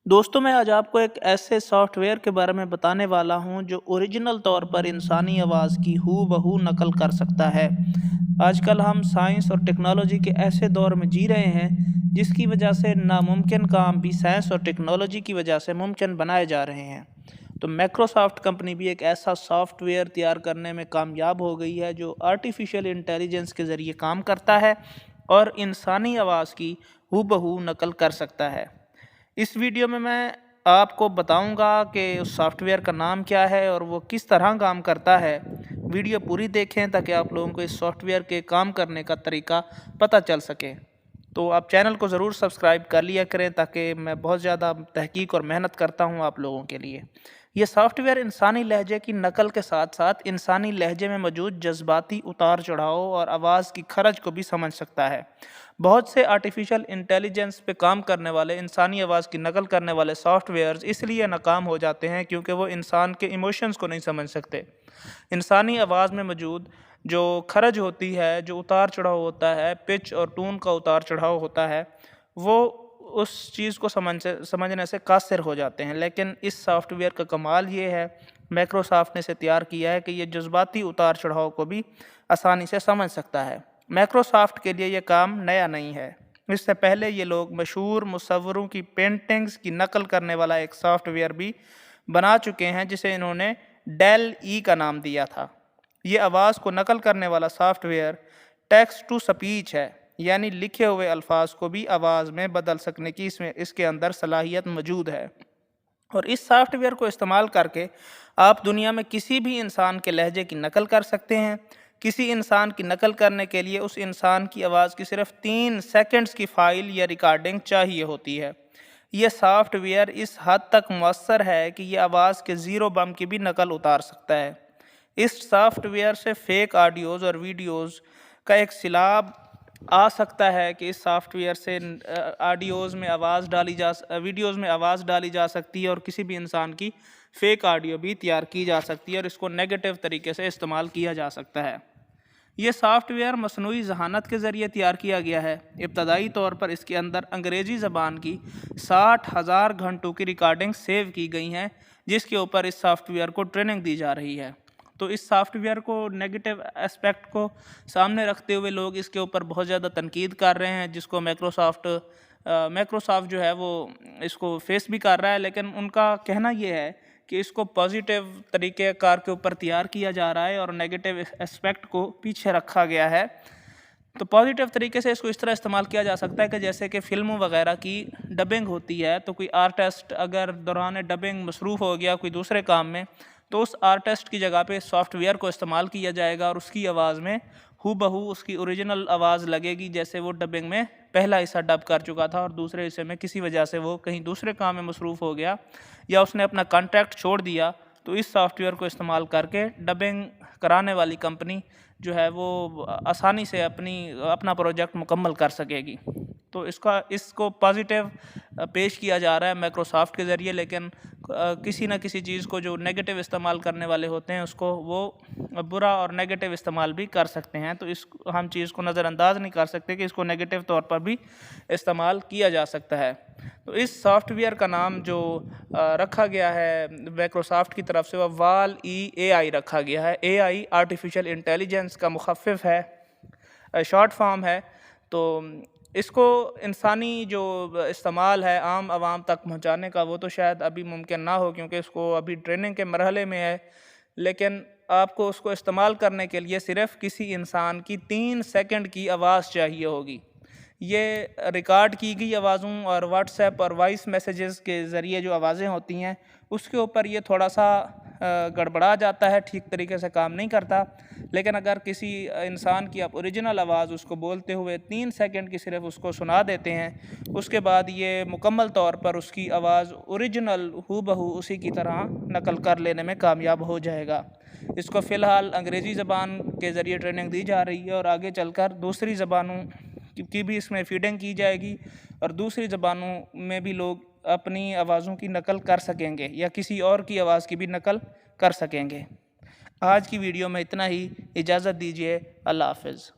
दोस्तों मैं आज आपको एक ऐसे सॉफ्टवेयर के बारे में बताने वाला हूं जो ओरिजिनल तौर पर इंसानी आवाज़ की हूबहू नकल कर सकता है। आजकल हम साइंस और टेक्नोलॉजी के ऐसे दौर में जी रहे हैं जिसकी वजह से नामुमकिन काम भी साइंस और टेक्नोलॉजी की वजह से मुमकिन बनाए जा रहे हैं। तो माइक्रोसॉफ्ट कंपनी भी एक ऐसा सॉफ्टवेयर तैयार करने में कामयाब हो गई है जो आर्टिफिशियल इंटेलिजेंस के ज़रिए काम करता है और इंसानी आवाज़ की हूबहू नकल कर सकता है। इस वीडियो में मैं आपको बताऊंगा कि उस सॉफ्टवेयर का नाम क्या है और वो किस तरह काम करता है। वीडियो पूरी देखें ताकि आप लोगों को इस सॉफ्टवेयर के काम करने का तरीका पता चल सके। तो आप चैनल को ज़रूर सब्सक्राइब कर लिया करें ताकि मैं बहुत ज़्यादा तहकीक और मेहनत करता हूँ आप लोगों के लिए। ये सॉफ्टवेयर इंसानी लहजे की नकल के साथ साथ इंसानी लहजे में मौजूद जज्बाती उतार चढ़ाव और आवाज़ की खरज को भी समझ सकता है। बहुत से आर्टिफिशियल इंटेलिजेंस पे काम करने वाले इंसानी आवाज़ की नकल करने वाले सॉफ्टवेयर्स इसलिए नाकाम हो जाते हैं क्योंकि वो इंसान के इमोशंस को नहीं समझ सकते। इंसानी आवाज़ में मौजूद जो खरज होती है, जो उतार चढ़ाव होता है, पिच और टून का उतार चढ़ाव होता है, वो उस चीज़ को समझने से कासिर हो जाते हैं। लेकिन इस सॉफ्टवेयर का कमाल ये है, माइक्रोसॉफ्ट ने इसे तैयार किया है कि ये जज्बाती उतार चढ़ाव को भी आसानी से समझ सकता है। माइक्रोसॉफ्ट के लिए ये काम नया नहीं है। इससे पहले ये लोग मशहूर मुसव्विरों की पेंटिंग्स की नकल करने वाला एक सॉफ्टवेयर भी बना चुके हैं जिसे इन्होंने डेल ई का नाम दिया था। ये आवाज़ को नकल करने वाला सॉफ्टवेयर टेक्स्ट टू स्पीच है, यानी लिखे हुए अल्फाज को भी आवाज़ में बदल सकने की इसके अंदर सलाहियत मौजूद है। और इस सॉफ्टवेयर को इस्तेमाल करके आप दुनिया में किसी भी इंसान के लहजे की नकल कर सकते हैं। किसी इंसान की नकल करने के लिए उस इंसान की आवाज़ की सिर्फ 3 सेकंड्स की फ़ाइल या रिकॉर्डिंग चाहिए होती है। यह सॉफ्टवेयर इस हद तक मौसर है कि यह आवाज़ के ज़ीरो बम की भी नकल उतार सकता है। इस सॉफ्टवेयर से फेक ऑडियोज़ और वीडियोज़ का एक सिलाब आ सकता है कि इस सॉफ्टवेयर से ऑडियोज़ में आवाज़ वीडियोज़ में आवाज़ डाली जा सकती है और किसी भी इंसान की फ़ेक ऑडियो भी तैयार की जा सकती है और इसको नेगेटिव तरीके से इस्तेमाल किया जा सकता है। ये सॉफ्टवेयर मसनूई ज़हानत के ज़रिए तैयार किया गया है। इब्तदाई तौर पर इसके अंदर अंग्रेज़ी ज़बान की 60,000 घंटों की रिकॉर्डिंग सेव की गई हैं, जिसके ऊपर इस सॉफ्टवेयर को ट्रेनिंग दी जा रही है। तो इस सॉफ्टवेयर को नेगेटिव एस्पेक्ट को सामने रखते हुए लोग इसके ऊपर बहुत ज़्यादा तनकीद कर रहे हैं, जिसको माइक्रोसॉफ्ट जो है वो इसको फेस भी कर रहा है। लेकिन उनका कहना ये है कि इसको पॉजिटिव तरीके कार के ऊपर तैयार किया जा रहा है और नेगेटिव एस्पेक्ट को पीछे रखा गया है। तो पॉजिटिव तरीके से इसको इस तरह इस्तेमाल किया जा सकता है कि जैसे कि फ़िल्मों वगैरह की डबिंग होती है, तो कोई आर्टिस्ट अगर दौरान डबिंग मसरूफ़ हो गया कोई दूसरे काम में, तो उस आर्टिस्ट की जगह पे सॉफ्टवेयर को इस्तेमाल किया जाएगा और उसकी आवाज़ में हूबहू उसकी ओरिजिनल आवाज़ लगेगी, जैसे वो डबिंग में पहला हिस्सा डब कर चुका था और दूसरे हिस्से में किसी वजह से वो कहीं दूसरे काम में मसरूफ़ हो गया या उसने अपना कॉन्ट्रैक्ट छोड़ दिया, तो इस सॉफ्टवेयर को इस्तेमाल करके डबिंग कराने वाली कंपनी जो है वो आसानी से अपना प्रोजेक्ट मुकम्मल कर सकेगी। तो इसको पॉजिटिव पेश किया जा रहा है माइक्रोसॉफ्ट के ज़रिए। लेकिन किसी न किसी चीज़ को जो नेगेटिव इस्तेमाल करने वाले होते हैं उसको वो बुरा और नेगेटिव इस्तेमाल भी कर सकते हैं। तो हम चीज़ को नज़रअंदाज नहीं कर सकते कि इसको नेगेटिव तौर पर भी इस्तेमाल किया जा सकता है। तो इस सॉफ्टवेयर का नाम जो रखा गया है माइक्रोसॉफ्ट की तरफ से, वह वाल ई AI रखा गया है। AI आर्टिफिशियल इंटेलिजेंस का मुखफ़िफ़ है, शॉर्ट फॉर्म है। तो इसको इंसानी जो इस्तेमाल है आम आवाम तक पहुंचाने का, वो तो शायद अभी मुमकिन ना हो क्योंकि इसको अभी ट्रेनिंग के मरहले में है। लेकिन आपको उसको इस्तेमाल करने के लिए सिर्फ़ किसी इंसान की 3 सेकंड की आवाज़ चाहिए होगी। ये रिकॉर्ड की गई आवाज़ों और व्हाट्सएप और वॉइस मैसेजेस के ज़रिए जो आवाज़ें होती हैं उसके ऊपर ये थोड़ा सा गड़बड़ा जाता है, ठीक तरीके से काम नहीं करता। लेकिन अगर किसी इंसान की आप ओरिजिनल आवाज़ उसको बोलते हुए 3 सेकंड की सिर्फ उसको सुना देते हैं, उसके बाद ये मुकम्मल तौर पर उसकी आवाज़ ओरिजिनल हूबहू उसी की तरह नकल कर लेने में कामयाब हो जाएगा। इसको फ़िलहाल अंग्रेज़ी ज़बान के ज़रिए ट्रेनिंग दी जा रही है और आगे चलकर दूसरी ज़बानों की भी इसमें फीडिंग की जाएगी और दूसरी ज़बानों में भी लोग अपनी आवाज़ों की नकल कर सकेंगे या किसी और की आवाज़ की भी नकल कर सकेंगे। आज की वीडियो में इतना ही। इजाज़त दीजिए। अल्लाह हाफ़िज़।